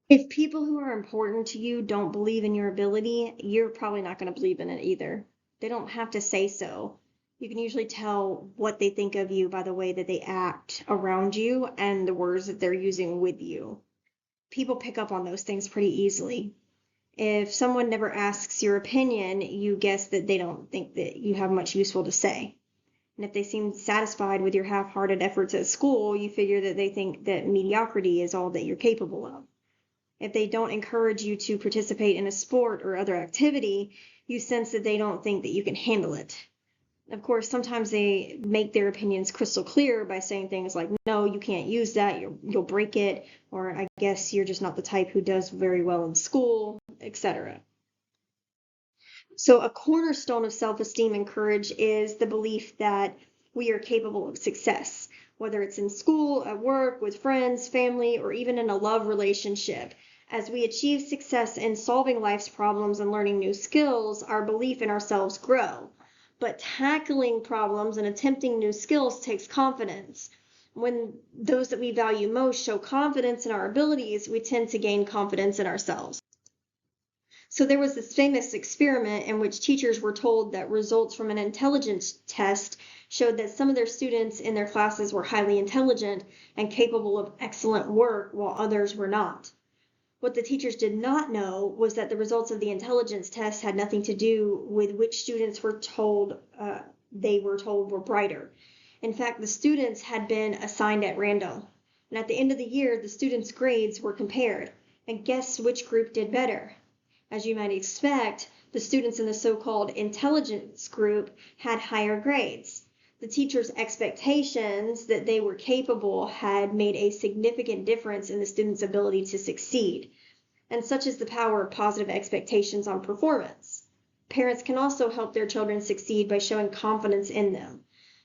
If people who are important to you don't believe in your ability, you're probably not going to believe in it either. They don't have to say so. You can usually tell what they think of you by the way that they act around you and the words that they're using with you. People pick up on those things pretty easily. If someone never asks your opinion, you guess that they don't think that you have much useful to say. And if they seem satisfied with your half-hearted efforts at school, you figure that they think that mediocrity is all that you're capable of. If they don't encourage you to participate in a sport or other activity, you sense that they don't think that you can handle it. Of course, sometimes they make their opinions crystal clear by saying things like, no, you can't use that, you'll break it, or I guess you're just not the type who does very well in school, etc. So a cornerstone of self-esteem and courage is the belief that we are capable of success, whether it's in school, at work, with friends, family, or even in a love relationship. As we achieve success in solving life's problems and learning new skills, our belief in ourselves grow. But tackling problems and attempting new skills takes confidence. When those that we value most show confidence in our abilities, we tend to gain confidence in ourselves. So there was this famous experiment in which teachers were told that results from an intelligence test showed that some of their students in their classes were highly intelligent and capable of excellent work, while others were not. What the teachers did not know was that the results of the intelligence test had nothing to do with which students were told were brighter. In fact, the students had been assigned at random. And at the end of the year, the students' grades were compared. And guess which group did better? As you might expect, the students in the so-called intelligence group had higher grades. The teacher's expectations that they were capable had made a significant difference in the students' ability to succeed. And such is the power of positive expectations on performance. Parents can also help their children succeed by showing confidence in them.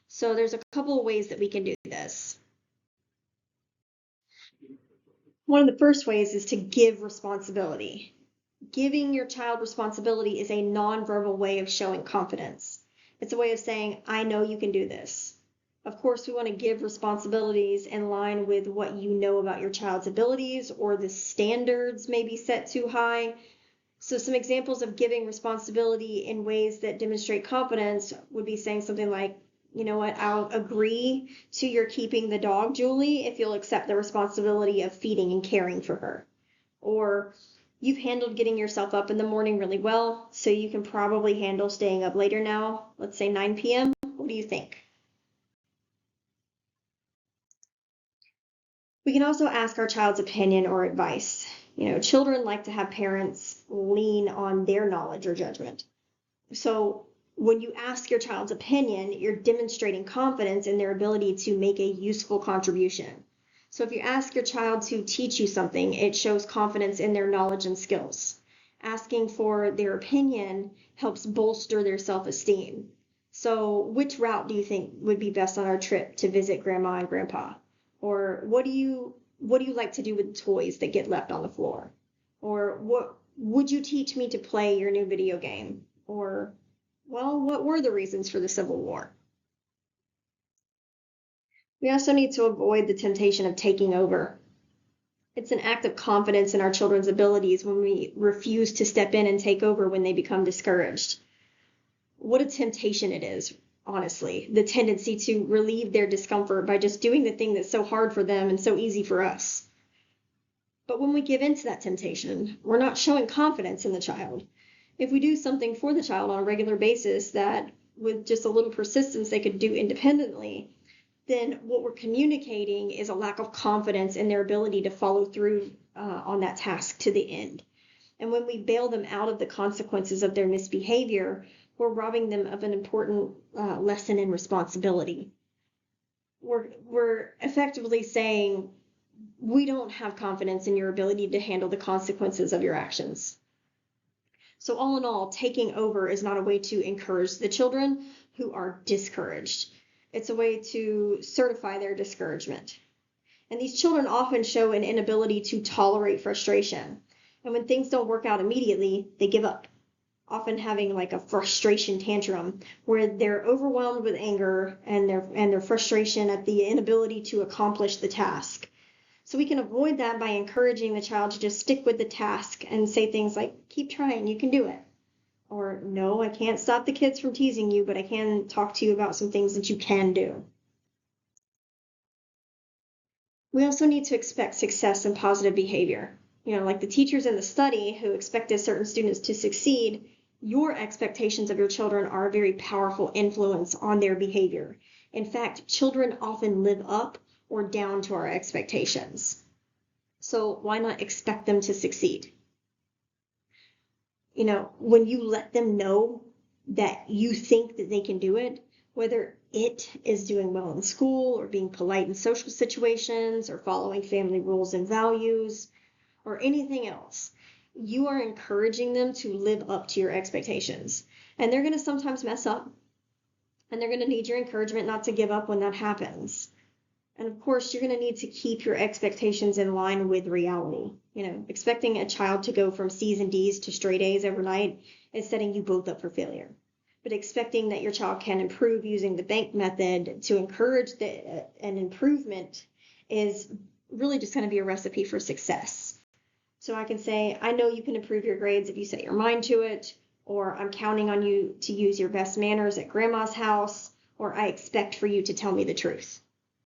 So there's a couple of ways that we can do this. One of the first ways is to give responsibility. Giving your child responsibility is a nonverbal way of showing confidence. It's a way of saying, I know you can do this. Of course, we want to give responsibilities in line with what you know about your child's abilities, or the standards may be set too high. So some examples of giving responsibility in ways that demonstrate confidence would be saying something like, you know what, I'll agree to your keeping the dog, Julie, if you'll accept the responsibility of feeding and caring for her. Or, you've handled getting yourself up in the morning really well, so you can probably handle staying up later now, let's say 9 p.m. What do you think? We can also ask our child's opinion or advice. Children like to have parents lean on their knowledge or judgment. So when you ask your child's opinion, you're demonstrating confidence in their ability to make a useful contribution. So if you ask your child to teach you something, it shows confidence in their knowledge and skills. Asking for their opinion helps bolster their self-esteem. So which route do you think would be best on our trip to visit Grandma and Grandpa? Or what do you like to do with toys that get left on the floor? Or what would you teach me to play your new video game? Or, well, what were the reasons for the Civil War? We also need to avoid the temptation of taking over. It's an act of confidence in our children's abilities when we refuse to step in and take over when they become discouraged. What a temptation it is, honestly, the tendency to relieve their discomfort by just doing the thing that's so hard for them and so easy for us. But when we give in to that temptation, we're not showing confidence in the child. If we do something for the child on a regular basis that with just a little persistence they could do independently, then what we're communicating is a lack of confidence in their ability to follow through on that task to the end. And when we bail them out of the consequences of their misbehavior, we're robbing them of an important lesson in responsibility. We're effectively saying, we don't have confidence in your ability to handle the consequences of your actions. So all in all, taking over is not a way to encourage the children who are discouraged. It's a way to certify their discouragement. And these children often show an inability to tolerate frustration. And when things don't work out immediately, they give up, often having like a frustration tantrum where they're overwhelmed with anger and their frustration at the inability to accomplish the task. So we can avoid that by encouraging the child to just stick with the task and say things like, keep trying, you can do it. Or, no, I can't stop the kids from teasing you, but I can talk to you about some things that you can do. We also need to expect success and positive behavior. Like the teachers in the study who expected certain students to succeed, your expectations of your children are a very powerful influence on their behavior. In fact, children often live up or down to our expectations. So why not expect them to succeed? When you let them know that you think that they can do it, whether it is doing well in school or being polite in social situations or following family rules and values or anything else, you are encouraging them to live up to your expectations. And they're going to sometimes mess up, and they're going to need your encouragement not to give up when that happens. And of course, you're going to need to keep your expectations in line with reality. Expecting a child to go from C's and D's to straight A's overnight is setting you both up for failure. But expecting that your child can improve using the bank method to encourage an improvement is really just going to be a recipe for success. So I can say, I know you can improve your grades if you set your mind to it, or I'm counting on you to use your best manners at grandma's house, or I expect for you to tell me the truth.